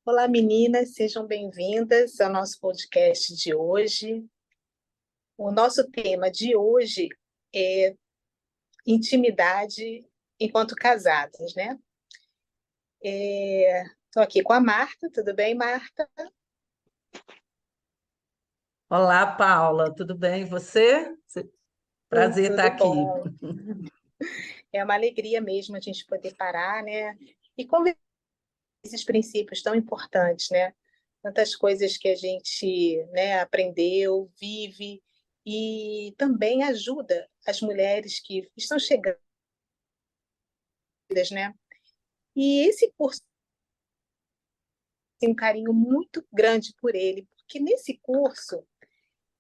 Olá, meninas, sejam bem-vindas ao nosso podcast de hoje. O nosso tema de hoje é intimidade enquanto casadas, né? Estou aqui com a Marta, tudo bem, Marta? Olá, Paula, tudo bem? E você? Prazer estar Tudo aqui. bom. É uma alegria mesmo a gente poder parar, né? E conversar esses princípios tão importantes, né? Tantas coisas que a gente, né, aprendeu, vive e também ajuda as mulheres que estão chegando, né? E esse curso tem um carinho muito grande por ele, porque nesse curso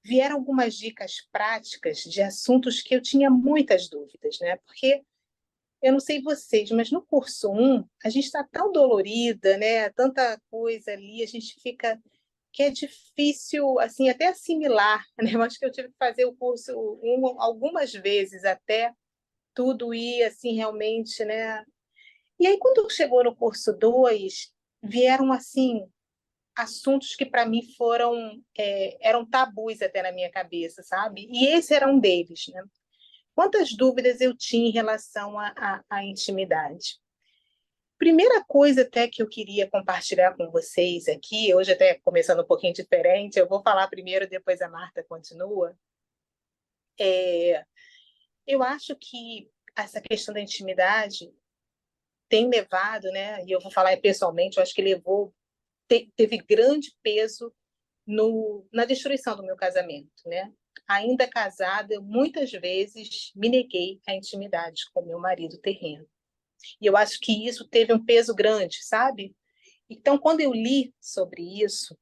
vieram algumas dicas práticas de assuntos que eu tinha muitas dúvidas, né? Porque eu não sei vocês, mas no curso um a gente está tão dolorida, né? Tanta coisa ali, a gente fica que é difícil assim até assimilar, né? Eu acho que eu tive que fazer o curso um algumas vezes até tudo ir assim realmente, né? E aí quando chegou no curso 2 vieram assim assuntos que para mim eram tabus até na minha cabeça, sabe? E esse era um deles, né? Quantas dúvidas eu tinha em relação à intimidade? Primeira coisa até que eu queria compartilhar com vocês aqui, hoje até começando um pouquinho diferente, eu vou falar primeiro, depois a Marta continua. É, eu acho que essa questão da intimidade tem levado, né? E eu vou falar pessoalmente, eu acho que teve grande peso na destruição do meu casamento, né? Ainda casada, eu muitas vezes me neguei à intimidade com meu marido terreno. E eu acho que isso teve um peso grande, sabe? Então, quando eu li sobre isso,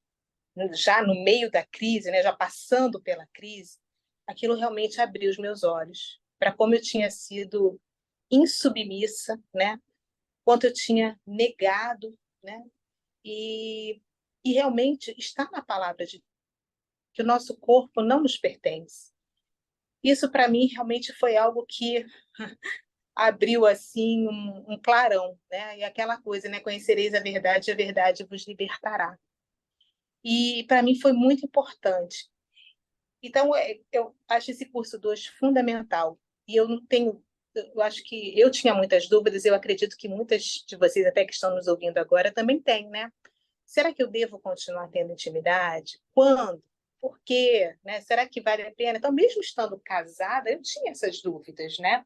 já no meio da crise, né, já passando pela crise, aquilo realmente abriu os meus olhos para como eu tinha sido insubmissa, né? Quanto eu tinha negado, né? E, e realmente está na palavra de que o nosso corpo não nos pertence. Isso para mim realmente foi algo que abriu assim um clarão, né? E aquela coisa, né? Conhecereis a verdade vos libertará. E para mim foi muito importante. Então eu acho esse curso 2 fundamental. E eu não tenho, eu acho que eu tinha muitas dúvidas. Eu acredito que muitas de vocês até que estão nos ouvindo agora também têm, né? Será que eu devo continuar tendo intimidade? Quando? Por quê? Né? Será que vale a pena? Então, mesmo estando casada, eu tinha essas dúvidas, né?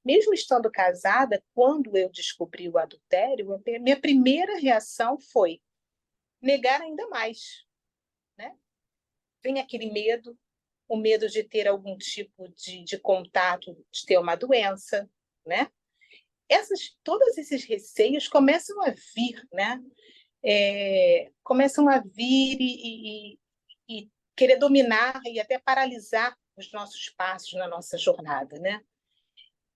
Mesmo estando casada, quando eu descobri o adultério, a minha primeira reação foi negar ainda mais, né? Vem aquele medo, o medo de ter algum tipo de contato, de ter uma doença, né? Todos esses receios começam a vir, né? Começam a vir e querer dominar e até paralisar os nossos passos na nossa jornada, né?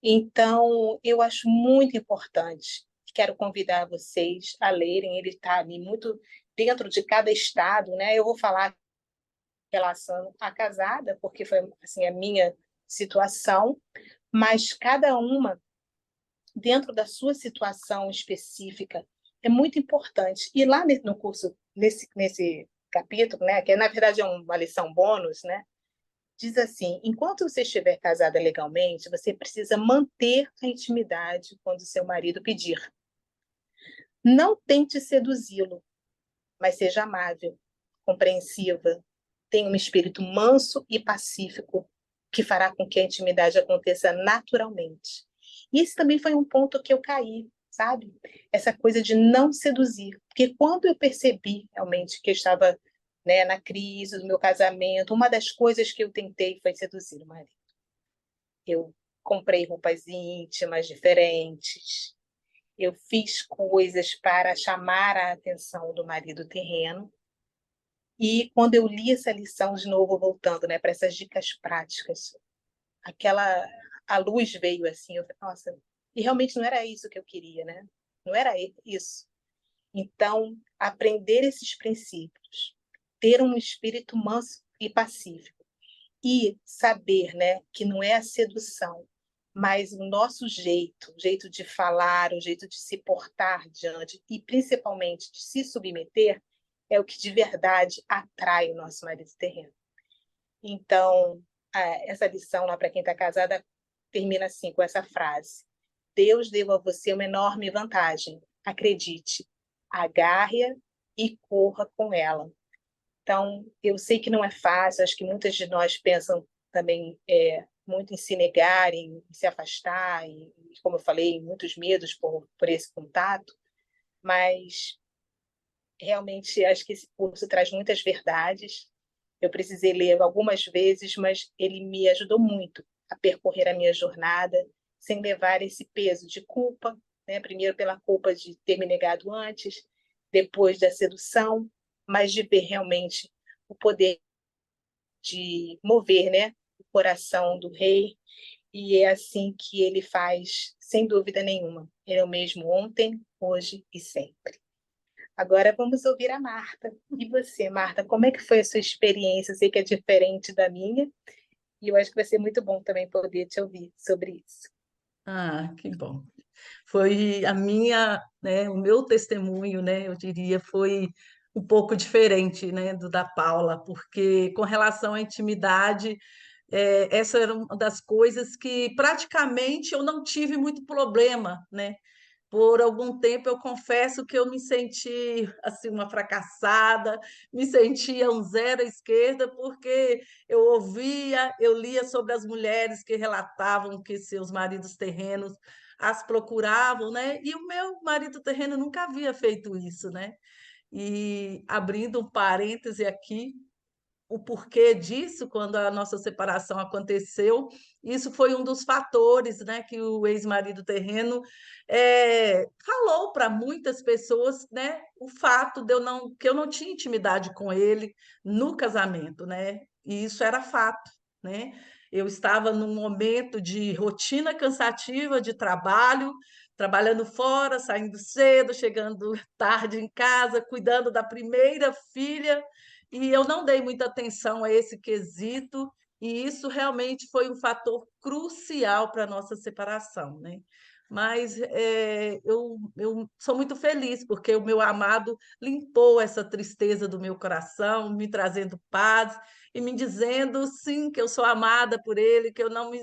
Então, eu acho muito importante. Quero convidar vocês a lerem. Ele está ali muito dentro de cada estado, né? Eu vou falar em relação à casada, porque foi assim a minha situação, mas cada uma dentro da sua situação específica é muito importante. E lá no curso, nesse capítulo, né, que na verdade é uma lição bônus, né, diz assim: enquanto você estiver casada legalmente, você precisa manter a intimidade quando seu marido pedir. Não tente seduzi-lo, mas seja amável, compreensiva, tenha um espírito manso e pacífico, que fará com que a intimidade aconteça naturalmente. E esse também foi um ponto que eu caí, sabe? Essa coisa de não seduzir. Porque quando eu percebi realmente que eu estava, né, na crise do meu casamento, uma das coisas que eu tentei foi seduzir o marido. Eu comprei roupas íntimas diferentes, eu fiz coisas para chamar a atenção do marido terreno. E quando eu li essa lição de novo, voltando, né, para essas dicas práticas, aquela a luz veio assim, eu falei, nossa, e realmente não era isso que eu queria, né? Não era isso. Então, aprender esses princípios, ter um espírito manso e pacífico e saber, né, que não é a sedução, mas o nosso jeito, o jeito de falar, o jeito de se portar diante e principalmente de se submeter é o que de verdade atrai o nosso marido terreno. Então, essa lição lá para quem está casada termina assim, com essa frase: Deus deu a você uma enorme vantagem. Acredite, agarre-a e corra com ela. Então, eu sei que não é fácil, acho que muitas de nós pensam também muito em se negar, em se afastar, e, como eu falei, muitos medos por esse contato, mas realmente acho que esse curso traz muitas verdades. Eu precisei ler algumas vezes, mas ele me ajudou muito a percorrer a minha jornada sem levar esse peso de culpa, né? Primeiro pela culpa de ter me negado antes, depois da sedução, mas de ver realmente o poder de mover, né, o coração do rei, e é assim que ele faz, sem dúvida nenhuma. Ele é o mesmo ontem, hoje e sempre. Agora vamos ouvir a Marta. E você, Marta, como é que foi a sua experiência? Eu sei que é diferente da minha, e eu acho que vai ser muito bom também poder te ouvir sobre isso. Ah, que bom. Foi a minha, né, o meu testemunho, né, eu diria, foi um pouco diferente, né, do da Paula, porque com relação à intimidade, essa era uma das coisas que praticamente eu não tive muito problema, né? Por algum tempo eu confesso que eu me senti assim uma fracassada, me sentia um zero à esquerda, porque eu ouvia, eu lia sobre as mulheres que relatavam que seus maridos terrenos as procuravam, né? E o meu marido terreno nunca havia feito isso, né? E abrindo um parêntese aqui, o porquê disso, quando a nossa separação aconteceu, isso foi um dos fatores, né, que o ex-marido terreno falou para muitas pessoas, né, o fato de eu não, que eu não tinha intimidade com ele no casamento, né, e isso era fato, né. Eu estava num momento de rotina cansativa de trabalho, trabalhando fora, saindo cedo, chegando tarde em casa, cuidando da primeira filha, e eu não dei muita atenção a esse quesito, e isso realmente foi um fator crucial para a nossa separação, né? Mas eu sou muito feliz, porque o meu amado limpou essa tristeza do meu coração, me trazendo paz e me dizendo, sim, que eu sou amada por ele, que eu não me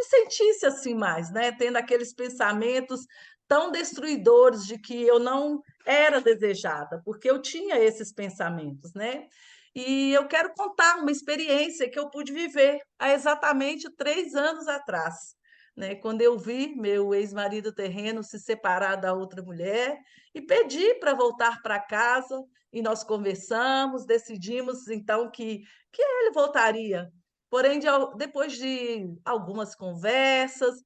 sentisse assim mais, né? Tendo aqueles pensamentos tão destruidores de que eu não era desejada, porque eu tinha esses pensamentos, né? E eu quero contar uma experiência que eu pude viver há exatamente 3 anos atrás, né? Quando eu vi meu ex-marido terreno se separar da outra mulher e pedi para voltar para casa, e nós conversamos, decidimos então que ele voltaria. Porém, depois de algumas conversas,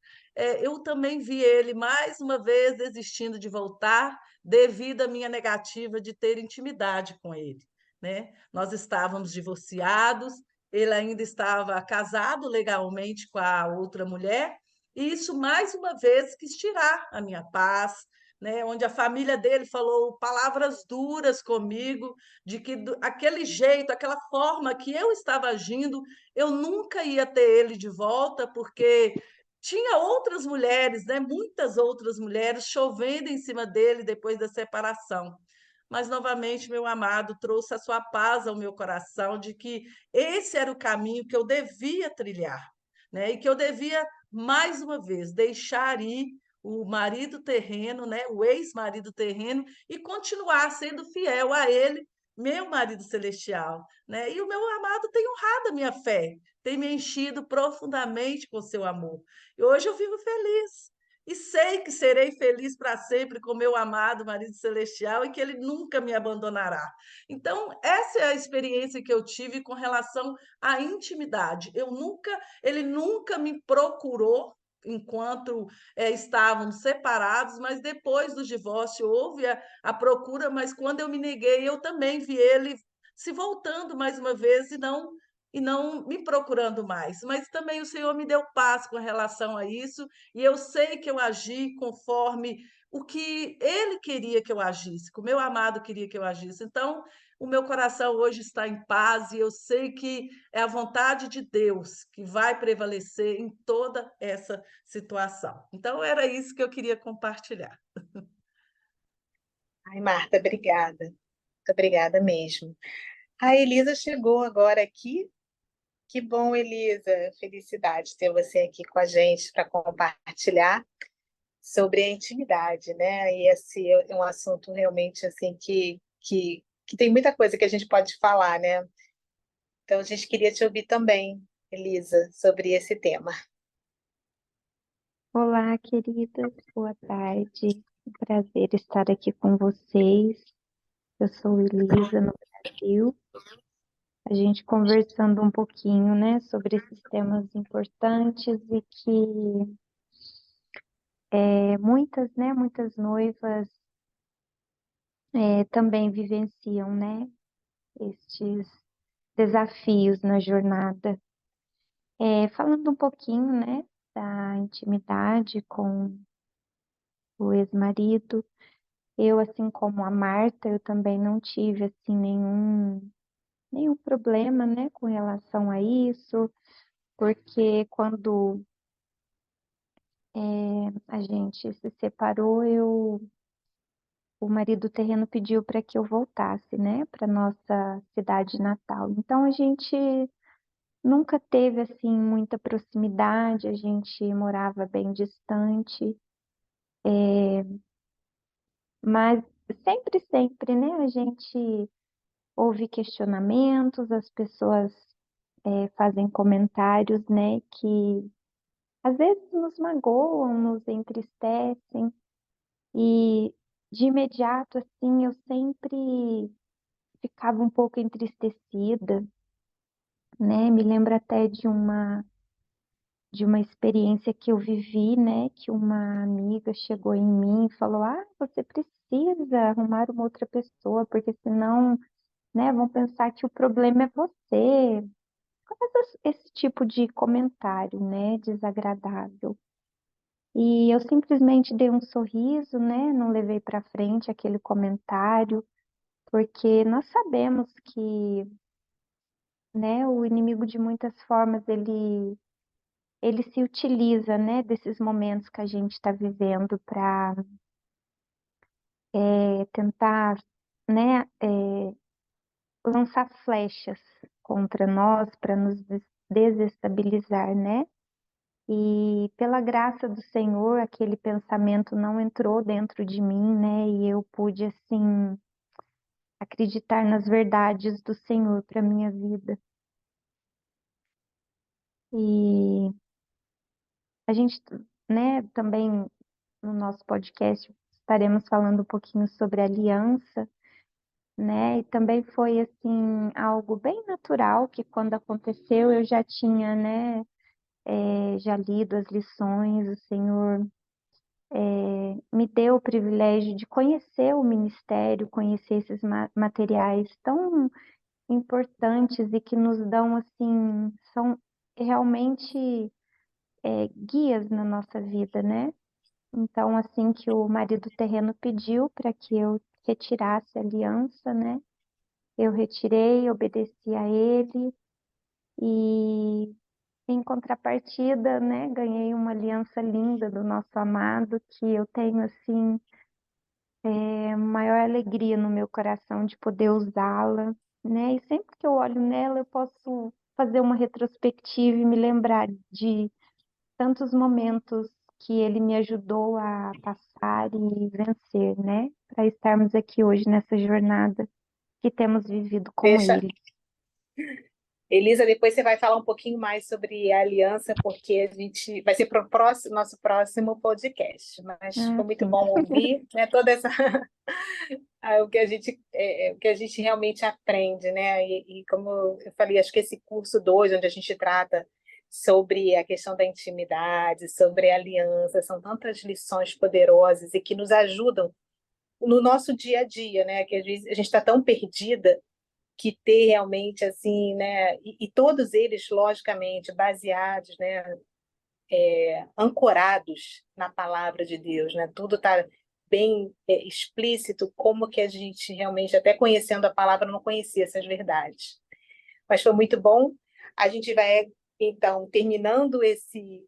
eu também vi ele mais uma vez desistindo de voltar devido à minha negativa de ter intimidade com ele, né? Nós estávamos divorciados, ele ainda estava casado legalmente com a outra mulher, e isso mais uma vez quis tirar a minha paz, né? Onde a família dele falou palavras duras comigo, de que aquele jeito, aquela forma que eu estava agindo, eu nunca ia ter ele de volta, porque tinha outras mulheres, né? Muitas outras mulheres chovendo em cima dele depois da separação. Mas novamente, meu amado trouxe a sua paz ao meu coração de que esse era o caminho que eu devia trilhar, né? E que eu devia mais uma vez deixar ir o marido terreno, né? O ex-marido terreno, e continuar sendo fiel a ele, meu marido celestial, né? E o meu amado tem honrado a minha fé, tem me enchido profundamente com seu amor. E hoje eu vivo feliz. E sei que serei feliz para sempre com meu amado marido celestial e que ele nunca me abandonará. Então, essa é a experiência que eu tive com relação à intimidade. Ele nunca me procurou enquanto estávamos separados, mas depois do divórcio houve a procura, mas quando eu me neguei, eu também vi ele se voltando mais uma vez e não me procurando mais. Mas também o Senhor me deu paz com relação a isso, e eu sei que eu agi conforme o que ele queria que eu agisse, que o meu amado queria que eu agisse. Então, o meu coração hoje está em paz e eu sei que é a vontade de Deus que vai prevalecer em toda essa situação. Então, era isso que eu queria compartilhar. Ai, Marta, obrigada. Muito obrigada mesmo. A Elisa chegou agora aqui. Que bom, Elisa. Felicidade ter você aqui com a gente para compartilhar sobre a intimidade, né? E esse é um assunto realmente assim que tem muita coisa que a gente pode falar, né? Então a gente queria te ouvir também, Elisa, sobre esse tema. Olá, queridas, boa tarde. Um prazer estar aqui com vocês. Eu sou Elisa, no Brasil. A gente conversando um pouquinho, né, sobre esses temas importantes e que muitas noivas também vivenciam, né, estes desafios na jornada. Falando um pouquinho, né, da intimidade com o ex-marido. Eu, assim como a Marta, eu também não tive assim nenhum problema, né, com relação a isso, porque quando a gente se separou, o marido terreno pediu para que eu voltasse, né, para nossa cidade natal. Então a gente nunca teve assim muita proximidade, a gente morava bem distante, mas sempre, né, a gente ouve questionamentos, as pessoas fazem comentários, né, que às vezes nos magoam, nos entristecem, e de imediato, assim, eu sempre ficava um pouco entristecida, né, me lembro até de uma experiência que eu vivi, né, que uma amiga chegou em mim e falou, você precisa arrumar uma outra pessoa, porque senão, né, vão pensar que o problema é você. Esse tipo de comentário, né, desagradável. E eu simplesmente dei um sorriso, né, não levei para frente aquele comentário, porque nós sabemos que, né, o inimigo de muitas formas ele se utiliza, né, desses momentos que a gente está vivendo para tentar, né, lançar flechas contra nós para nos desestabilizar, né? E pela graça do Senhor, aquele pensamento não entrou dentro de mim, né? E eu pude, assim, acreditar nas verdades do Senhor para minha vida. E a gente, né, também no nosso podcast estaremos falando um pouquinho sobre aliança, né? E também foi, assim, algo bem natural que quando aconteceu eu já tinha, né, já lido as lições, o Senhor me deu o privilégio de conhecer o ministério, conhecer esses materiais tão importantes e que nos dão, assim, são realmente guias na nossa vida, né? Então, assim que o marido terreno pediu para que eu retirasse a aliança, né? Eu retirei, obedeci a ele e, em contrapartida, né, ganhei uma aliança linda do nosso amado que eu tenho, assim, maior alegria no meu coração de poder usá-la, né? E sempre que eu olho nela, eu posso fazer uma retrospectiva e me lembrar de tantos momentos que ele me ajudou a passar e vencer, né? Para estarmos aqui hoje nessa jornada que temos vivido com Deixa, ele. Elisa, depois você vai falar um pouquinho mais sobre a aliança, porque a gente vai ser para o nosso próximo podcast. Mas Ah, foi muito sim. bom ouvir, né, toda essa o que a gente o que a gente realmente aprende, né? E como eu falei, acho que esse curso 2, onde a gente trata sobre a questão da intimidade, sobre a aliança, são tantas lições poderosas e que nos ajudam no nosso dia a dia, né? Que às vezes a gente está tão perdida que ter realmente assim, né? E todos eles, logicamente, baseados, né? Ancorados na palavra de Deus, né? Tudo está bem explícito como que a gente realmente, até conhecendo a palavra, não conhecia essas verdades. Mas foi muito bom. A gente vai, então, terminando esse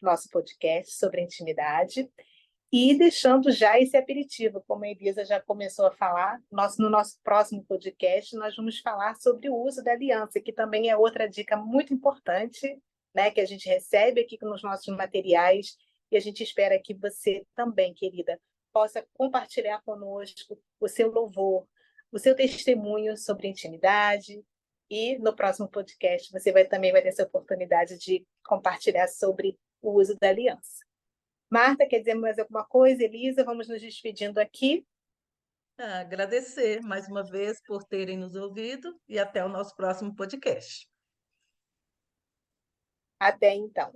nosso podcast sobre intimidade e deixando já esse aperitivo, como a Elisa já começou a falar, no nosso próximo podcast nós vamos falar sobre o uso da aliança, que também é outra dica muito importante, né, que a gente recebe aqui nos nossos materiais, e a gente espera que você também, querida, possa compartilhar conosco o seu louvor, o seu testemunho sobre intimidade, e no próximo podcast você também vai ter essa oportunidade de compartilhar sobre o uso da aliança. Marta, quer dizer mais alguma coisa? Elisa, vamos nos despedindo aqui. Agradecer mais uma vez por terem nos ouvido e até o nosso próximo podcast. Até então.